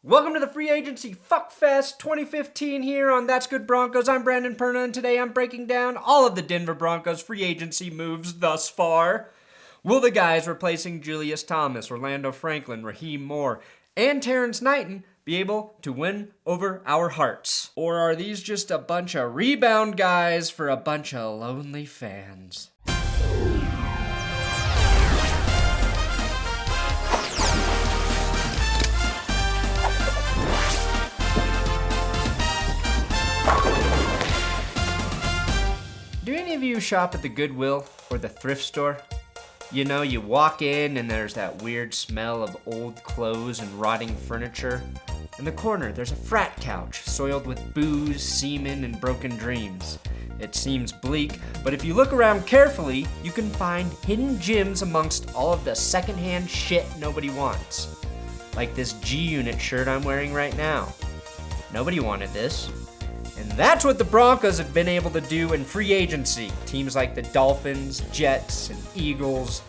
Welcome to the Free Agency Fuckfest 2015 here on That's Good Broncos. I'm Brandon Perna, and today I'm breaking down all of the Denver Broncos free agency moves thus far. Will the guys replacing Julius Thomas, Orlando Franklin, Rahim Moore, and Terrance Knighton be able to win over our hearts? Or are these just a bunch of rebound guys for a bunch of lonely fans? Do any of you shop at the Goodwill or the thrift store? You know, you walk in and there's that weird smell of old clothes and rotting furniture. In the corner, there's a frat couch soiled with booze, semen, and broken dreams. It seems bleak, but if you look around carefully, you can find hidden gems amongst all of the secondhand shit nobody wants. Like this G-Unit shirt I'm wearing right now. Nobody wanted this. And that's what the Broncos have been able to do in free agency. Teams like the Dolphins, Jets, and Eagles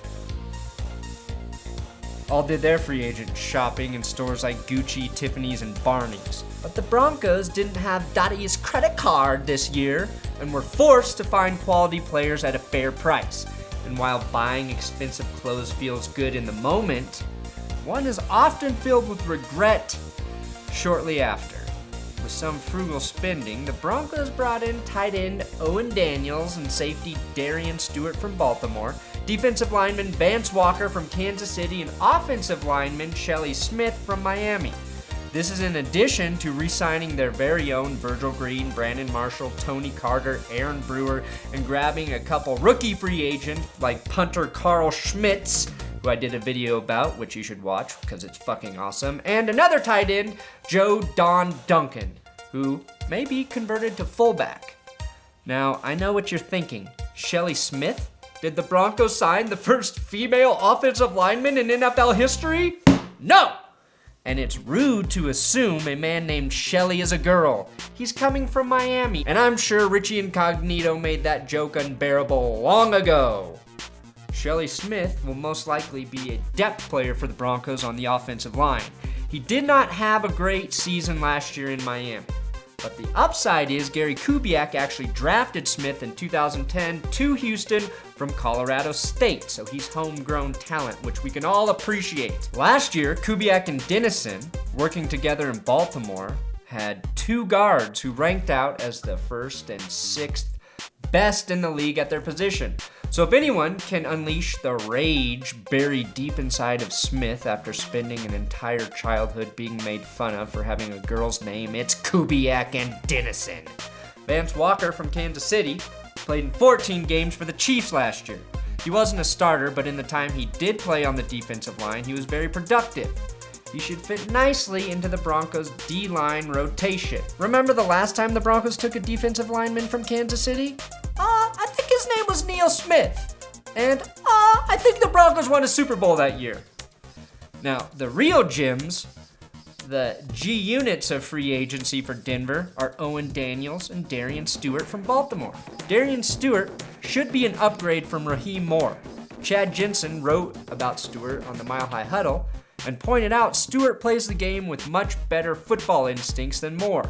all did their free agent shopping in stores like Gucci, Tiffany's, and Barney's. But the Broncos didn't have Dottie's credit card this year and were forced to find quality players at a fair price. And while buying expensive clothes feels good in the moment, one is often filled with regret shortly after. With some frugal spending, the Broncos brought in tight end Owen Daniels and safety Darian Stewart from Baltimore, defensive lineman Vance Walker from Kansas City, and offensive lineman Shelley Smith from Miami. This is in addition to re-signing their very own Virgil Green, Brandon Marshall, Tony Carter, Aaron Brewer, and grabbing a couple rookie free agents like punter Carl Schmitz, who I did a video about, which you should watch because it's fucking awesome, and another tight end, Joe Don Duncan, who may be converted to fullback. Now, I know what you're thinking. Shelley Smith? Did the Broncos sign the first female offensive lineman in NFL history? No! And it's rude to assume a man named Shelley is a girl. He's coming from Miami, and I'm sure Richie Incognito made that joke unbearable long ago. Shelley Smith will most likely be a depth player for the Broncos on the offensive line. He did not have a great season last year in Miami. But the upside is Gary Kubiak actually drafted Smith in 2010 to Houston from Colorado State, so he's homegrown talent, which we can all appreciate. Last year, Kubiak and Dennison, working together in Baltimore, had two guards who ranked out as the first and sixth best in the league at their position. So if anyone can unleash the rage buried deep inside of Smith after spending an entire childhood being made fun of for having a girl's name, it's Kubiak and Dennison. Vance Walker from Kansas City played in 14 games for the Chiefs last year. He wasn't a starter, but in the time he did play on the defensive line, he was very productive. He should fit nicely into the Broncos' D-line rotation. Remember the last time the Broncos took a defensive lineman from Kansas City? I think his name was Neil Smith. And I think the Broncos won a Super Bowl that year. Now, the real gems, the G-units of free agency for Denver, are Owen Daniels and Darian Stewart from Baltimore. Darian Stewart should be an upgrade from Rahim Moore. Chad Jensen wrote about Stewart on the Mile High Huddle and pointed out Stewart plays the game with much better football instincts than Moore.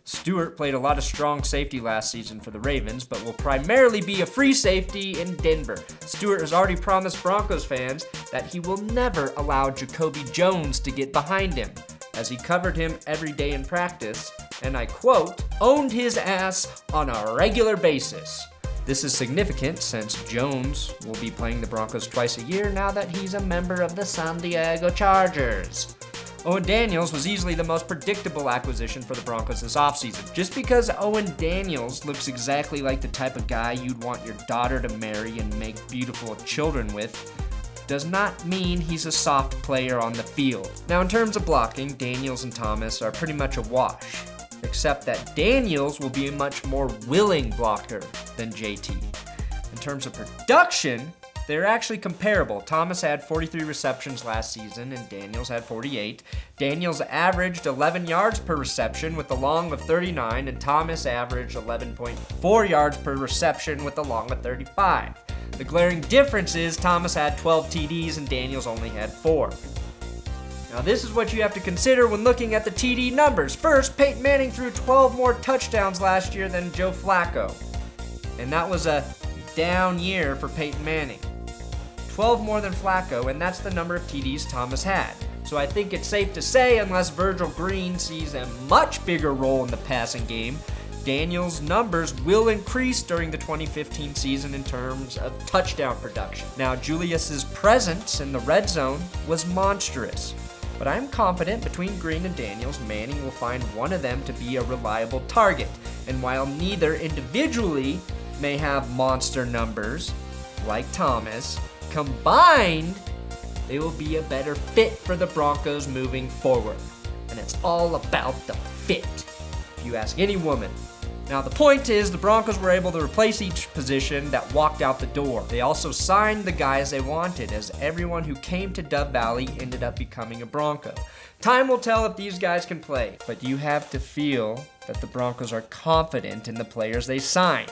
Stewart played a lot of strong safety last season for the Ravens, but will primarily be a free safety in Denver. Stewart has already promised Broncos fans that he will never allow Jacoby Jones to get behind him, as he covered him every day in practice, and I quote, owned his ass on a regular basis. This is significant since Jones will be playing the Broncos twice a year now that he's a member of the San Diego Chargers. Owen Daniels was easily the most predictable acquisition for the Broncos this offseason. Just because Owen Daniels looks exactly like the type of guy you'd want your daughter to marry and make beautiful children with, does not mean he's a soft player on the field. Now, in terms of blocking, Daniels and Thomas are pretty much a wash, except that Daniels will be a much more willing blocker than JT. In terms of production, they're actually comparable. Thomas had 43 receptions last season and Daniels had 48. Daniels averaged 11 yards per reception with a long of 39, and Thomas averaged 11.4 yards per reception with a long of 35. The glaring difference is Thomas had 12 TDs and Daniels only had 4. Now this is what you have to consider when looking at the TD numbers. First, Peyton Manning threw 12 more touchdowns last year than Joe Flacco. And that was a down year for Peyton Manning. 12 more than Flacco, and that's the number of TDs Thomas had. So I think it's safe to say, unless Virgil Green sees a much bigger role in the passing game, Daniels' numbers will increase during the 2015 season in terms of touchdown production. Now, Julius's presence in the red zone was monstrous, but I'm confident between Green and Daniels, Manning will find one of them to be a reliable target. And while neither individually may have monster numbers, like Thomas, combined, they will be a better fit for the Broncos moving forward. And it's all about the fit, if you ask any woman. Now the point is, the Broncos were able to replace each position that walked out the door. They also signed the guys they wanted, as everyone who came to Dove Valley ended up becoming a Bronco. Time will tell if these guys can play, but you have to feel that the Broncos are confident in the players they signed.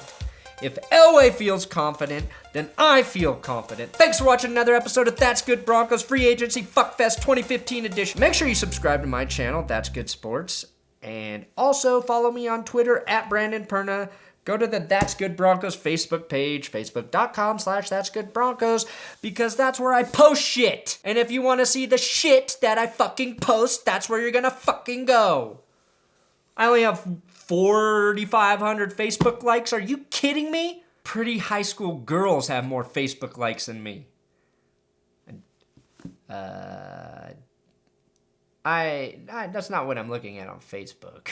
If Elway feels confident, then I feel confident. Thanks for watching another episode of That's Good Broncos Free Agency Fuckfest 2015 edition. Make sure you subscribe to my channel, That's Good Sports. And also follow me on Twitter at Brandon Perna. Go to the That's Good Broncos Facebook page, facebook.com/ThatsGoodBroncos, because that's where I post shit. And if you want to see the shit that I fucking post, that's where you're gonna fucking go. I only have 4,500 Facebook likes. Are you kidding me? Pretty high school girls have more Facebook likes than me. That's not what I'm looking at on Facebook.